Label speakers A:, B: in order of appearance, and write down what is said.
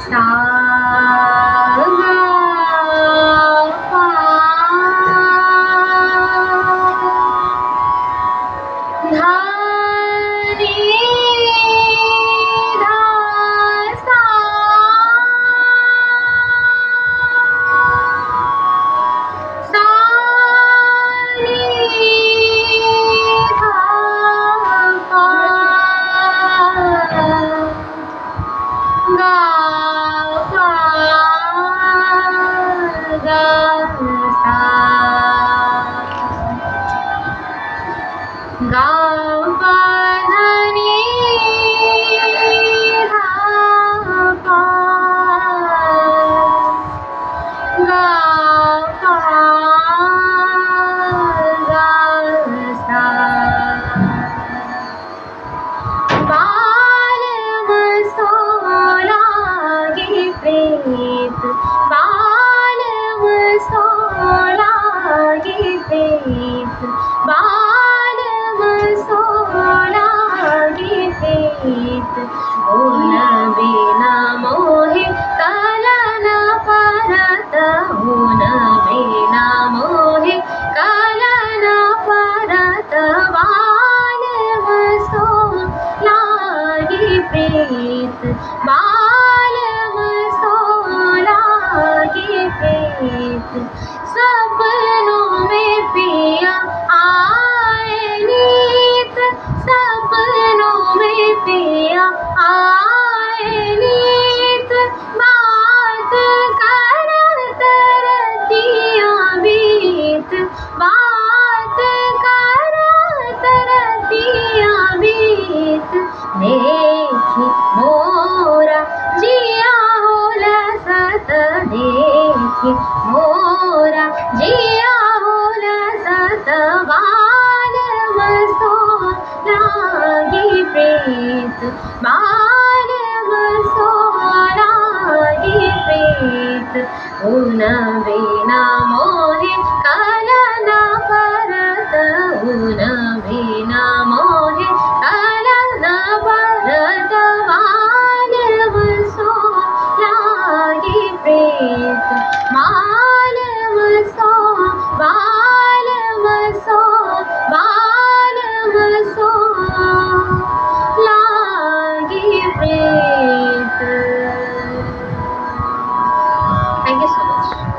A: सा गा पा धा नी धा सा सा नी धा पा गा पा गा सा गा पा धा नी धा पा गा पा गा सा बाल मसोला गे प्रीत बाल मसोला गे प्रीत बाल मसोला गे प्रीत ऊन बिना मोहे कलन परत ऊन बिना मोहे कलन परत बाल मसोला गे प्रीत बाल मसोला गे प्रीत सपनों में पिया आए नीत सपनों में पिया आए नीत बात करत रतिया बीत बात करत रतिया बीत देखी मोरा जिया होला सत देखी मोरा जिया होला सत बाल मसोला गे प्रीत बाल मसोला गे प्रीत ऊन बिना मोहे कलन पर